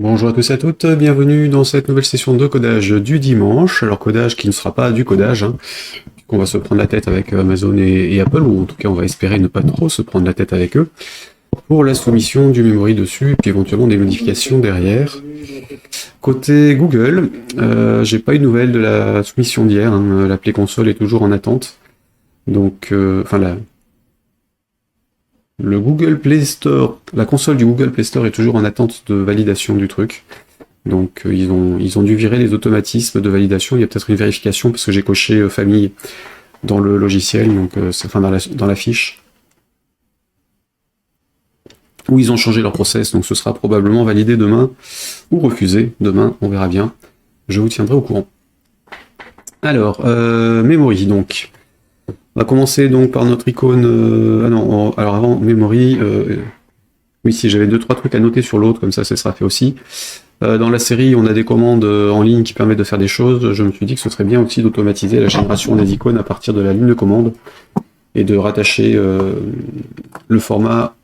Bonjour à tous et à toutes, bienvenue dans cette nouvelle session de codage du dimanche. Alors codage qui ne sera pas du codage, qu'on va se prendre la tête avec Amazon et Apple, ou en tout cas on va espérer ne pas trop se prendre la tête avec eux, pour la soumission du memory dessus, et puis éventuellement des modifications derrière. Côté Google, j'ai pas eu de nouvelles de la soumission d'hier, l'appli console est toujours en attente. Donc, le Google Play Store, la console du Google Play Store est toujours en attente de validation du truc. Donc ils ont dû virer les automatismes de validation. Il y a peut-être une vérification parce que j'ai coché famille dans le logiciel, donc dans la fiche. Où ils ont changé leur process, donc ce sera probablement validé demain ou refusé demain, on verra bien. Je vous tiendrai au courant. Alors, Memory donc. On va commencer donc par notre icône. Alors avant Memory, oui, si j'avais 2-3 trucs à noter sur l'autre, comme ça sera fait aussi. Dans la série, on a des commandes en ligne qui permettent de faire des choses. Je me suis dit que ce serait bien aussi d'automatiser la génération des icônes à partir de la ligne de commande et de rattacher le format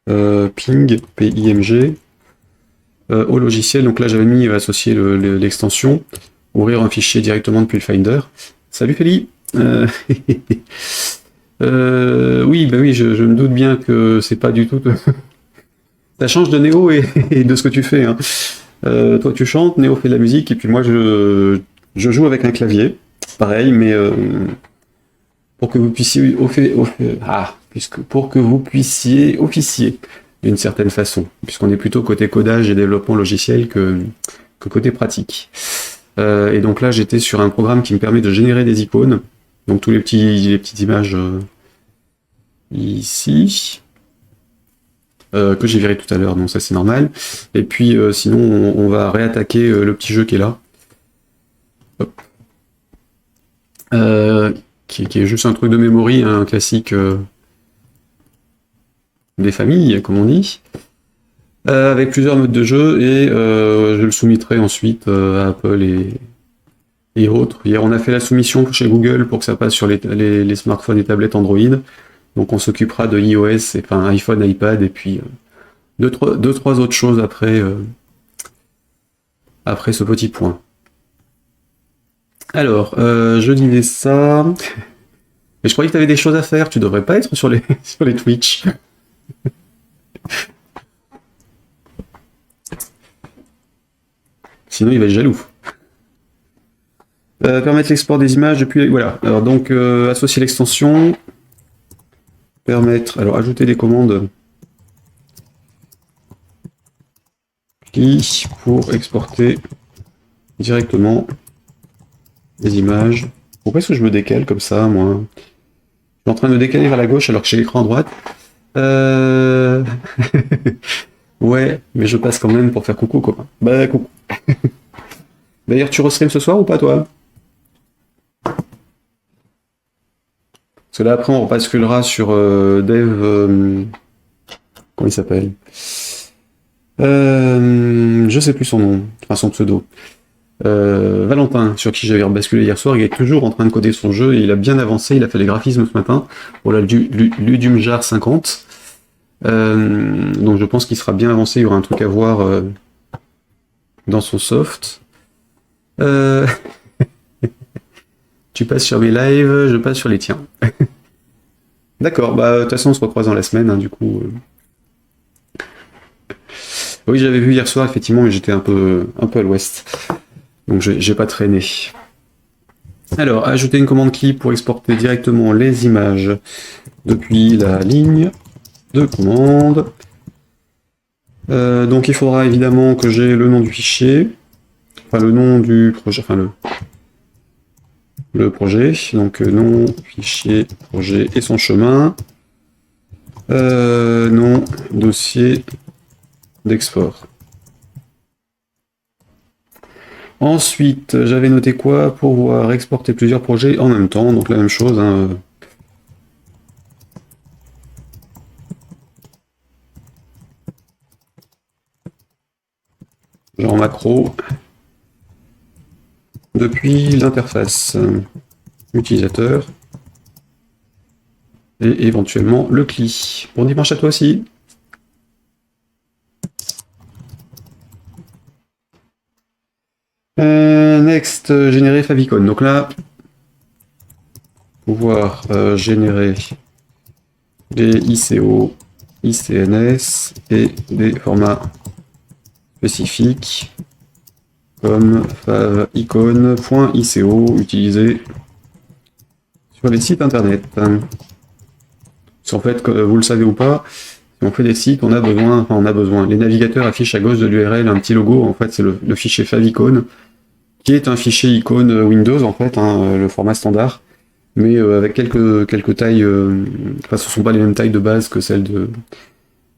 ping, PIMG, au logiciel. Donc là, j'avais mis associer l'extension, ouvrir un fichier directement depuis le Finder. Salut Feli. Oui, bah oui, je me doute bien que c'est pas du tout. Ça change de Néo et de ce que tu fais. Hein. Toi, tu chantes, Néo fait de la musique, et puis moi, je joue avec un clavier. Pareil, mais pour que vous puissiez pour que vous puissiez officier d'une certaine façon, puisqu'on est plutôt côté codage et développement logiciel que côté pratique. Et donc là, j'étais sur un programme qui me permet de générer des icônes. Donc tous les petites images ici. Que j'ai viré tout à l'heure, donc ça c'est normal. Et puis sinon on va réattaquer le petit jeu qui est là. Hop. Qui est juste un truc de memory, un classique des familles, comme on dit. Avec plusieurs modes de jeu, et je le soumettrai ensuite à Apple et autres. Hier on a fait la soumission chez Google pour que ça passe sur les smartphones et tablettes Android. Donc on s'occupera de iOS, enfin iPhone, iPad, et puis deux, trois autres choses après ce petit point. Alors, je disais ça. Mais je croyais que tu avais des choses à faire, tu devrais pas être sur les, sur les Twitch. Sinon il va être jaloux. Permettre l'export des images depuis... Voilà, alors donc associer l'extension. Permettre... Alors ajouter des commandes pour exporter directement les images. Pourquoi est-ce que je me décale comme ça, moi? Je suis en train de me décaler vers la gauche alors que j'ai l'écran à droite. Ouais, mais je passe quand même pour faire coucou, copain. Bah, coucou. D'ailleurs, tu restream ce soir ou pas, toi? Parce que là, après, on rebasculera sur Dev... comment il s'appelle? Je sais plus son nom, enfin son pseudo. Valentin, sur qui j'avais rebasculé hier soir, il est toujours en train de coder son jeu et il a bien avancé, il a fait les graphismes ce matin pour la Ludumjar 50. Donc je pense qu'il sera bien avancé, il y aura un truc à voir dans son soft. Tu passes sur mes lives, je passe sur les tiens. D'accord, bah de toute façon on se recroise dans la semaine, du coup. Oui, j'avais vu hier soir effectivement, mais j'étais un peu à l'ouest. Donc j'ai pas traîné. Alors, ajouter une commande clip pour exporter directement les images depuis la ligne de commande. Donc il faudra évidemment que j'ai le nom du fichier, enfin le nom du projet, enfin le projet, donc nom, fichier, projet et son chemin. Nom, dossier d'export. Ensuite, j'avais noté quoi? Pouvoir exporter plusieurs projets en même temps, donc la même chose. Genre macro. Depuis l'interface utilisateur. Et éventuellement le CLI. Bon dimanche à toi aussi. Next, générer favicon. Donc là, pouvoir générer des ICO, ICNS et des formats spécifiques comme favicon.ico utilisé sur les sites internet. En fait, que vous le savez ou pas, si on fait des sites, on a besoin. Les navigateurs affichent à gauche de l'URL un petit logo, en fait c'est le fichier favicon, qui est un fichier icône Windows en fait, le format standard, mais avec quelques tailles, enfin ce ne sont pas les mêmes tailles de base que celles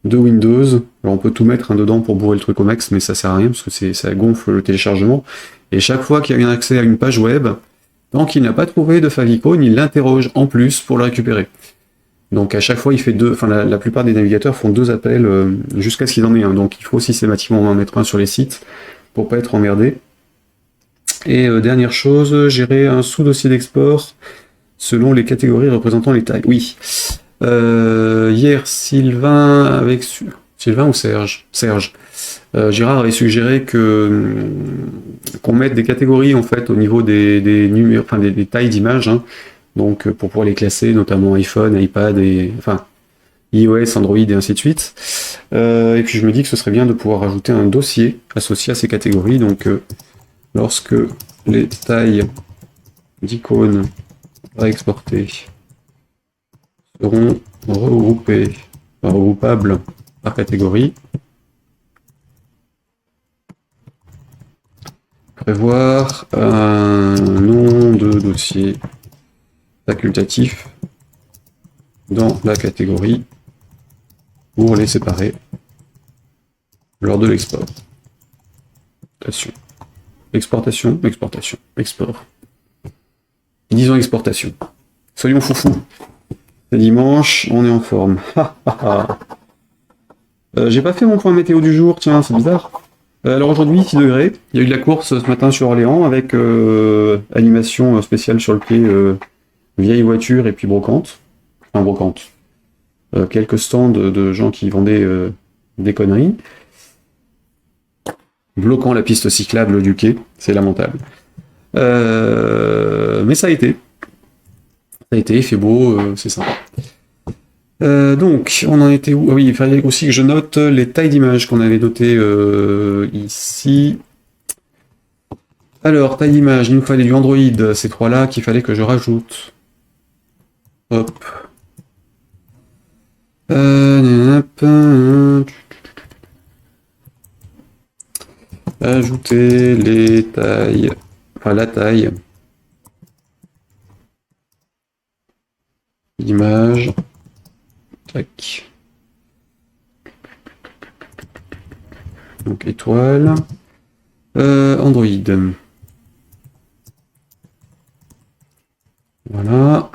de Windows. Alors on peut tout mettre dedans pour bourrer le truc au max, mais ça sert à rien parce que ça gonfle le téléchargement. Et chaque fois qu'il y a un accès à une page web, tant qu'il n'a pas trouvé de favicon, il l'interroge en plus pour le récupérer. Donc à chaque fois, il fait la plupart des navigateurs font 2 appels jusqu'à ce qu'ils en aient un. Donc il faut systématiquement en mettre un sur les sites pour pas être emmerdé. Et dernière chose, gérer un sous-dossier d'export selon les catégories représentant les tailles. Oui. Hier, Sylvain ou Serge Girard avait suggéré qu'on mette des catégories en fait au niveau des numéros, enfin des tailles d'images. Donc pour pouvoir les classer, notamment iPhone, iPad, iOS, Android et ainsi de suite. Et puis je me dis que ce serait bien de pouvoir rajouter un dossier associé à ces catégories. Donc lorsque les tailles d'icônes à exporter seront regroupables par catégorie, prévoir un nom de dossier facultatif dans la catégorie pour les séparer lors de l'export. Exportation, export. Disons exportation. Soyons foufous. C'est dimanche, on est en forme. J'ai pas fait mon point météo du jour, tiens, c'est bizarre. Alors aujourd'hui, 6 degrés. Il y a eu de la course ce matin sur Orléans avec animation spéciale sur le pied, vieille voiture et puis brocante. Enfin, brocante. Quelques stands de gens qui vendaient des conneries. Bloquant la piste cyclable du quai, c'est lamentable. Mais ça a été. Il fait beau, c'est sympa. Donc, on en était où? Ah oui, il fallait aussi que je note les tailles d'images qu'on avait notées ici. Alors, taille d'image, il nous fallait du Android, ces trois-là qu'il fallait que je rajoute. Hop. Ajouter les tailles, enfin la taille d'image. Tac. Donc étoile. Android. Voilà.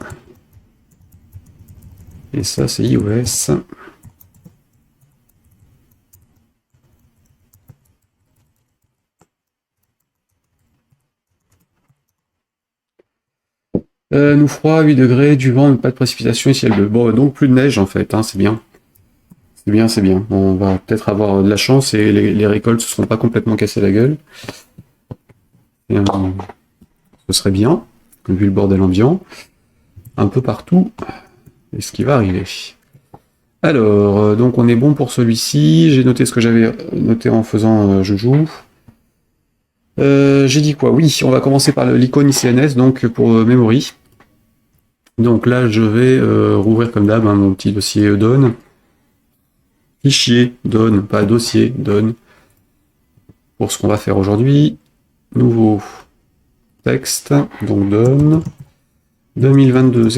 Et ça c'est iOS. Nous froid, 8 degrés, du vent, pas de précipitation et ciel bleu. Bon, donc plus de neige en fait, c'est bien. C'est bien. On va peut-être avoir de la chance et les récoltes ne se seront pas complètement cassées la gueule. Et, ce serait bien, vu le bordel ambiant. Un peu partout. Et ce qui va arriver. Alors, donc on est bon pour celui-ci. J'ai noté ce que j'avais noté en faisant joujou. J'ai dit quoi? Oui, on va commencer par l'icône ICNS, donc pour memory. Donc là, je vais rouvrir comme d'hab mon petit dossier Don. Fichier Don, pas dossier Don. Pour ce qu'on va faire aujourd'hui. Nouveau texte, donc Don. 2022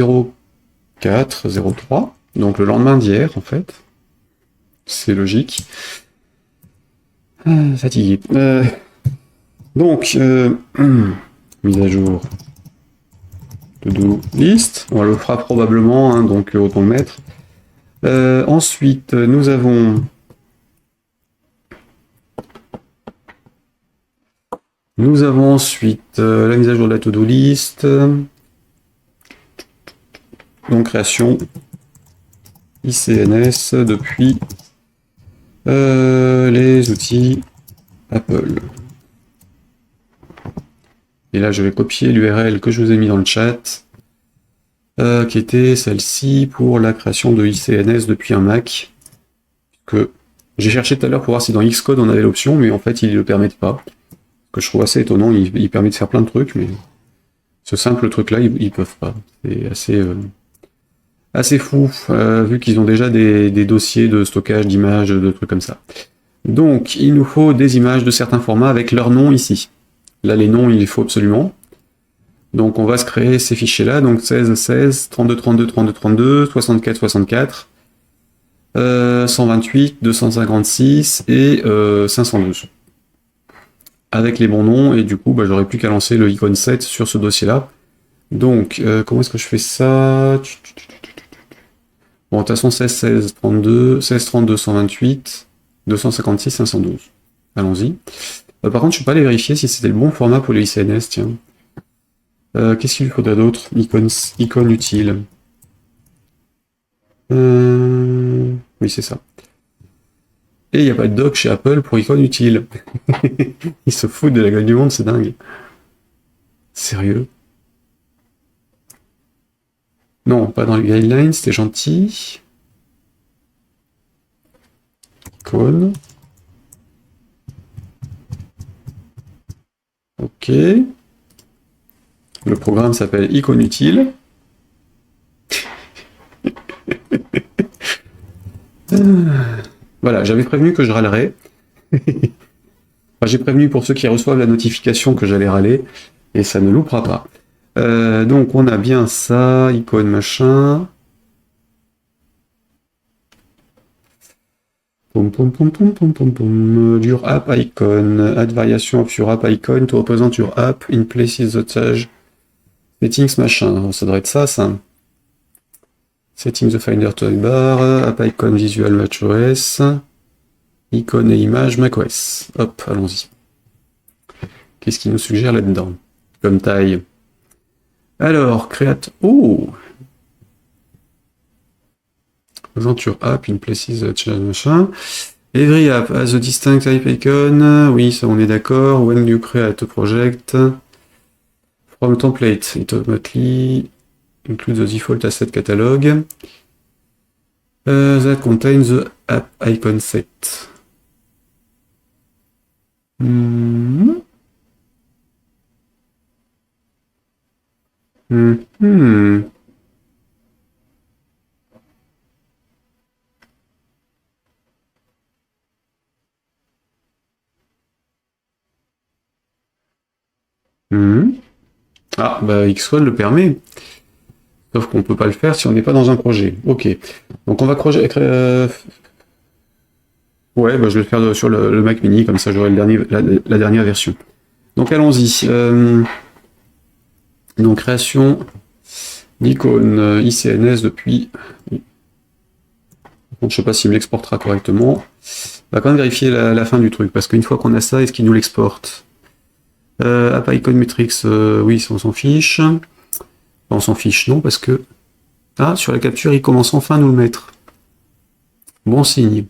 04 03. Donc le lendemain d'hier, en fait. C'est logique. Fatigué. Donc, mise à jour. To-do list. On le fera probablement, donc autant le mettre. Ensuite, nous avons ensuite la mise à jour de la to-do list. Donc création ICNS depuis les outils Apple. Et là, je vais copier l'URL que je vous ai mis dans le chat, qui était celle-ci pour la création de ICNS depuis un Mac. Que j'ai cherché tout à l'heure pour voir si dans Xcode on avait l'option, mais en fait, ils ne le permettent pas. Que je trouve assez étonnant, il permet de faire plein de trucs, mais ce simple truc-là, ils peuvent pas. C'est assez fou, vu qu'ils ont déjà des dossiers de stockage d'images, de trucs comme ça. Donc, il nous faut des images de certains formats avec leur nom ici. Là, les noms, il les faut absolument. Donc, on va se créer ces fichiers-là. Donc, 16, 16, 32, 32, 32, 32, 64, 64, 128, 256 et 512. Avec les bons noms, et du coup, bah, j'aurais plus qu'à lancer le icon set sur ce dossier-là. Donc, comment est-ce que je fais ça? Bon, de toute façon, 16, 16, 32, 16, 32, 128, 256, 512. Allons-y. Par contre, je ne peux pas aller vérifier si c'était le bon format pour le ICNS, tiens. Qu'est-ce qu'il lui faudrait d'autre? Icône utile. Oui, c'est ça. Et il n'y a pas de doc chez Apple pour icône utile. Ils se foutent de la gueule du monde, c'est dingue. Sérieux? Non, pas dans les guidelines, c'était gentil. Icône. Ok. Le programme s'appelle icône utile. Voilà, j'avais prévenu que je râlerais. Enfin, j'ai prévenu pour ceux qui reçoivent la notification que j'allais râler, et ça ne loupera pas. Donc on a bien ça, icône machin. Pom pom pom pom pom pom pom. Your app icon. Add variation of your app icon to represent your app in places the tag. Settings machin. Ça devrait être ça, ça. Settings the Finder toolbar. App icon visual macOS. Icône et image macOS. Hop, allons-y. Qu'est-ce qu'il nous suggère là-dedans? Comme taille. Alors, create. Oh! Present your app in places machin. Every app has a distinct type icon. Oui, ça on est d'accord. When you create a project from template, it automatically includes the default asset catalog that contains the app icon set. Ah, bah Xcode le permet. Sauf qu'on peut pas le faire si on n'est pas dans un projet. Ok. Donc on va créer... Ouais, bah je vais le faire sur le Mac mini, comme ça j'aurai la dernière version. Donc allons-y. Donc création d'icône ICNS depuis... Je ne sais pas s'il me l'exportera correctement. On va quand même vérifier la fin du truc, parce qu'une fois qu'on a ça, est-ce qu'il nous l'exporte? App icon metrics, oui, on s'en fiche. On s'en fiche, non, parce que... Ah, sur la capture, il commence enfin à nous le mettre. Bon signe.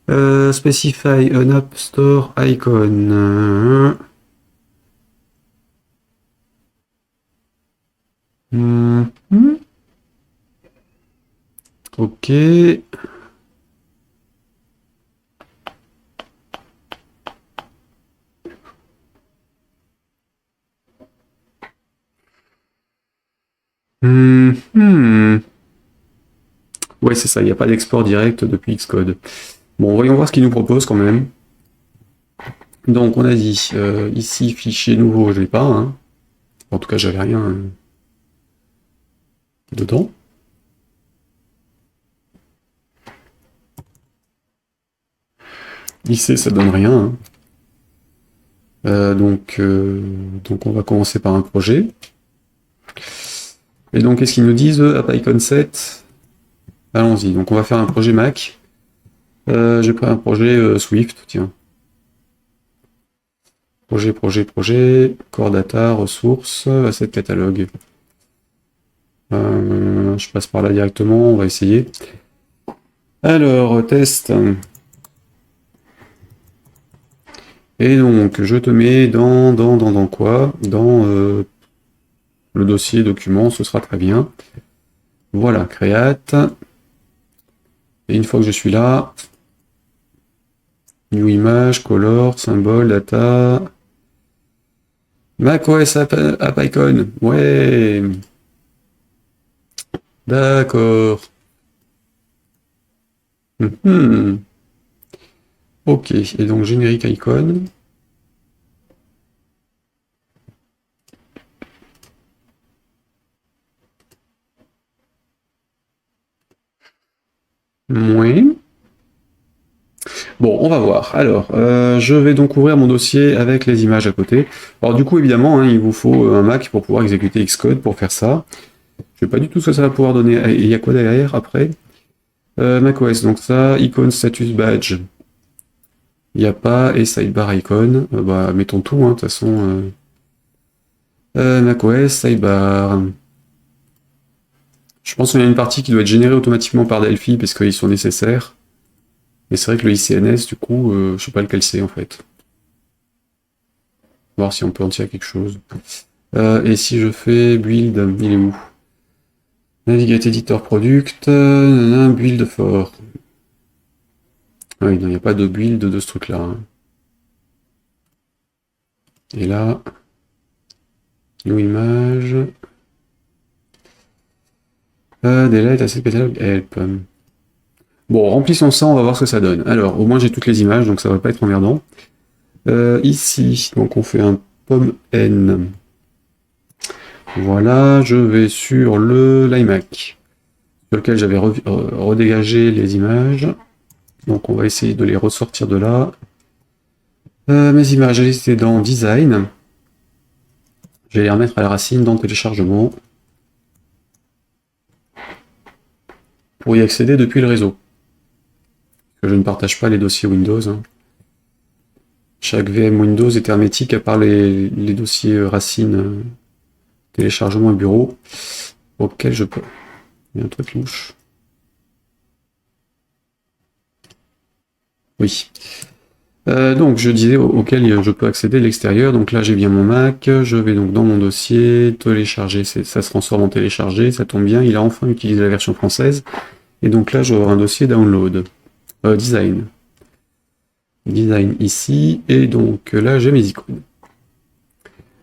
Specify an app store icon. Ok. Ouais, c'est ça, il n'y a pas d'export direct depuis Xcode. Bon, voyons voir ce qu'il nous propose quand même. Donc, on a dit, ici, fichier nouveau, je l'ai pas. Hein. En tout cas, j'avais rien dedans. Ici, ça donne rien. Hein. Donc, on va commencer par un projet. Et donc, qu'est-ce qu'ils nous disent? App icon set. Allons-y. Donc, on va faire un projet Mac. J'ai pris un projet Swift, tiens. Projet. Core data, ressources, asset catalogue. Je passe par là directement, on va essayer. Alors, test. Et donc, je te mets dans quoi? Dans le dossier document, ce sera très bien. Voilà, create. Et une fois que je suis là, new image, color, symbole, data, macOS App Icon. Ouais, d'accord. Mhm. Ok, et donc générique icon. Oui. Bon, on va voir. Alors, je vais donc ouvrir mon dossier avec les images à côté. Alors du coup, évidemment, hein, il vous faut un Mac pour pouvoir exécuter Xcode pour faire ça. Je sais pas du tout ce que ça va pouvoir donner. Et il y a quoi derrière après? macOS, donc ça, icône status badge. Il n'y a pas, et sidebar icon. Bah, mettons tout, hein, de toute façon. macOS, sidebar. Je pense qu'il y a une partie qui doit être générée automatiquement par Delphi parce qu'ils sont nécessaires. Mais c'est vrai que le ICNS, du coup, je sais pas lequel c'est en fait. Voir si on peut en tirer quelque chose. Et si je fais build, il est où? Navigate editor product, build for. Ah oui, non, il n'y a pas de build de ce truc-là. Hein. Et là, new image. Delete asset catalog help. Bon, remplissons ça, on va voir ce que ça donne. Alors, au moins j'ai toutes les images, donc ça va pas être emmerdant. Ici, donc on fait un pomme N. Voilà, je vais sur le l'iMac, sur lequel j'avais redégagé les images. Donc on va essayer de les ressortir de là. Mes images, elles étaient dans Design. Je vais les remettre à la racine dans Téléchargement. Pour y accéder depuis le réseau. Je ne partage pas les dossiers Windows. Hein. Chaque VM Windows est hermétique à part les dossiers racines, téléchargement et bureau, auxquels je peux. Il y a un truc louche. Oui. Donc je disais auquel je peux accéder de l'extérieur. Donc là j'ai bien mon Mac, je vais donc dans mon dossier, télécharger, ça se transforme en télécharger, ça tombe bien, il a enfin utilisé la version française. Et donc là je vais avoir un dossier download. Design. Design ici, et donc là j'ai mes icônes.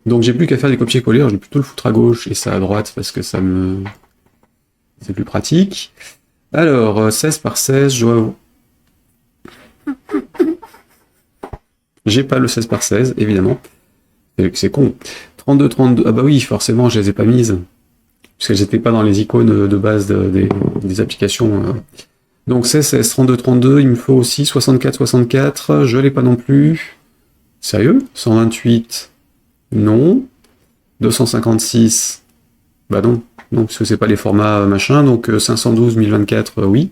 Donc j'ai plus qu'à faire des copier-coller, je vais plutôt le foutre à gauche et ça à droite parce que c'est plus pratique. Alors, 16 par 16, je dois... J'ai pas le 16 par 16, évidemment. C'est con. 32, 32, ah bah oui, forcément, je les ai pas mises. Puisqu'elles n'étaient pas dans les icônes de base des applications. Donc 16, 16, 32, 32, il me faut aussi 64, 64, je l'ai pas non plus. Sérieux? 128, non. 256, bah non. Non, parce que c'est pas les formats machin, donc 512, 1024, oui.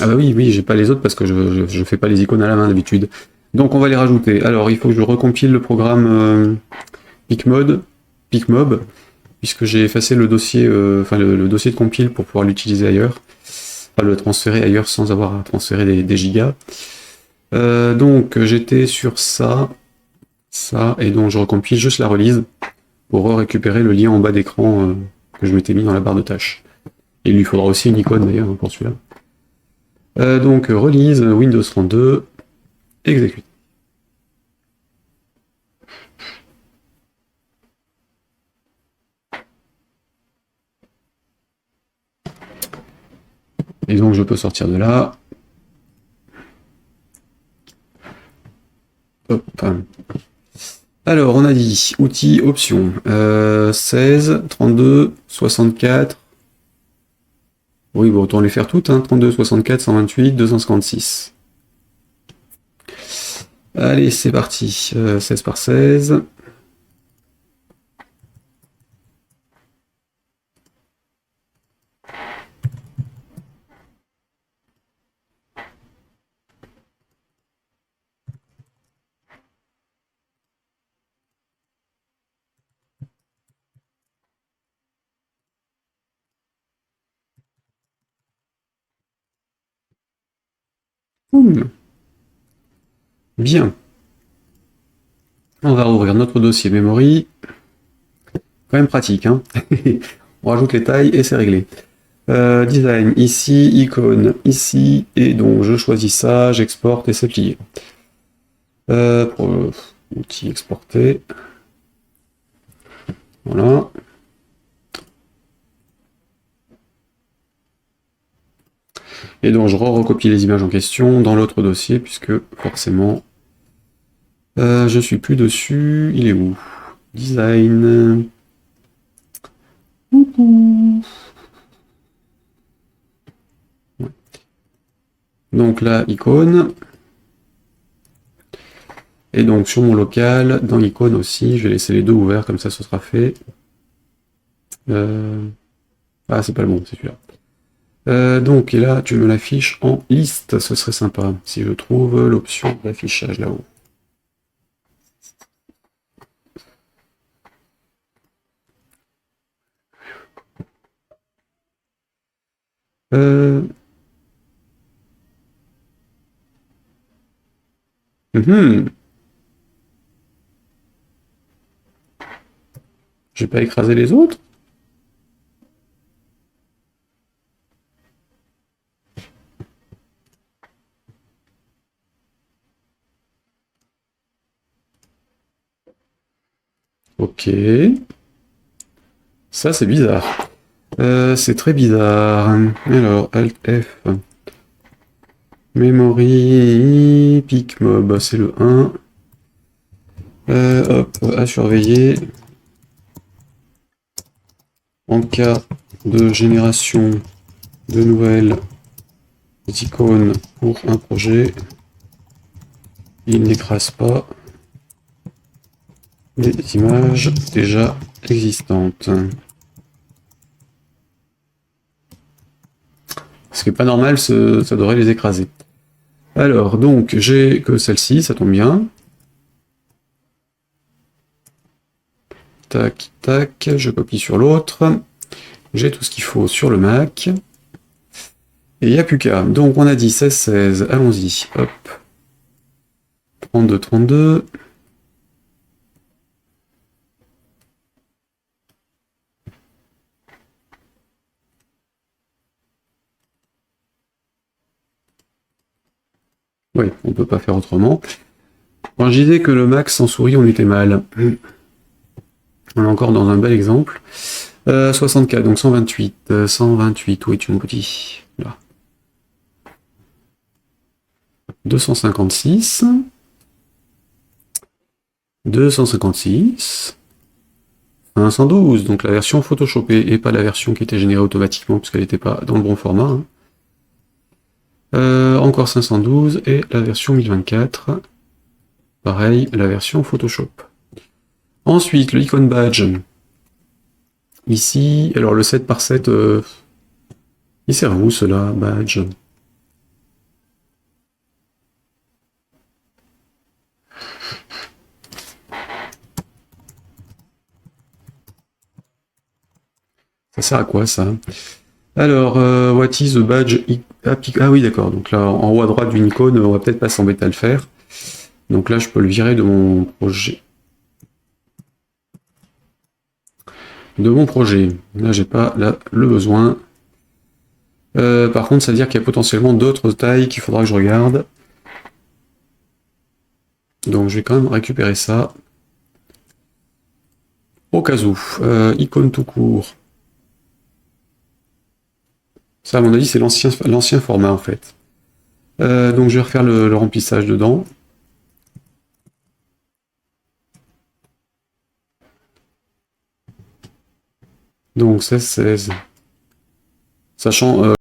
Ah bah oui, oui, j'ai pas les autres parce que je fais pas les icônes à la main d'habitude. Donc on va les rajouter. Alors il faut que je recompile le programme PicMob, puisque j'ai effacé le dossier, enfin le dossier de compile pour pouvoir l'utiliser ailleurs, enfin le transférer ailleurs sans avoir à transférer des gigas. Donc j'étais sur ça, et donc je recompile juste la release pour récupérer le lien en bas d'écran que je m'étais mis dans la barre de tâches. Et il lui faudra aussi une icône d'ailleurs pour celui-là. Donc release Windows 32, exécute. Et donc je peux sortir de là. Hop. Alors on a dit outils, options, 16, 32, 64. Oui, bon, autant les faire toutes, hein. 32, 64, 128, 256. Allez, c'est parti. 16 par 16. Boum. Bien. On va ouvrir notre dossier memory. Quand même pratique, hein. On rajoute les tailles et c'est réglé. Design, ici, icône, ici, et donc je choisis ça, j'exporte et c'est plié. Outil exporter. Voilà. Et donc je recopie les images en question dans l'autre dossier, puisque forcément, je suis plus dessus. Il est où? Design. Donc là, icône. Et donc sur mon local, dans l'icône aussi, je vais laisser les deux ouverts, comme ça ce sera fait. Ah, c'est pas le bon, c'est celui-là. Donc, et là, tu me l'affiches en liste, ce serait sympa, si je trouve l'option d'affichage là-haut. J'ai pas écrasé les autres? Ok. Ça, c'est bizarre. C'est très bizarre. Alors, Alt F. Memory, PicMob, c'est le 1. Hop, à surveiller. En cas de génération de nouvelles icônes pour un projet, il n'écrase pas des images déjà existantes. Ce qui n'est pas normal, ça devrait les écraser. Alors, donc, j'ai que celle-ci, ça tombe bien. Tac, tac, je copie sur l'autre. J'ai tout ce qu'il faut sur le Mac. Et il n'y a plus qu'à. Donc, on a dit 16, 16, allons-y. Hop. 32, 32. Oui, on ne peut pas faire autrement. Quand je disais que le Mac sans souris, on était mal. On est encore dans un bel exemple. 64, donc 128. 128, où es-tu mon petit? Là. 256. 256. 512, donc la version photoshopée et pas la version qui était générée automatiquement parce qu'elle n'était pas dans le bon format. Encore 512 et la version 1024. Pareil, la version Photoshop. Ensuite, le icon badge. Ici, alors le 7 par 7, il sert à où cela, badge? Ça sert à quoi ça? Alors, what is the badge? Ah oui, d'accord. Donc là, en haut à droite d'une icône, on va peut-être pas s'embêter à le faire. Donc là, je peux le virer de mon projet. Là, j'ai pas le besoin. Par contre, ça veut dire qu'il y a potentiellement d'autres tailles qu'il faudra que je regarde. Donc, je vais quand même récupérer ça. Au cas où. Icône tout court. Ça, à mon avis, c'est l'ancien format, en fait. Donc, je vais refaire le remplissage dedans. Donc, 16, 16. Sachant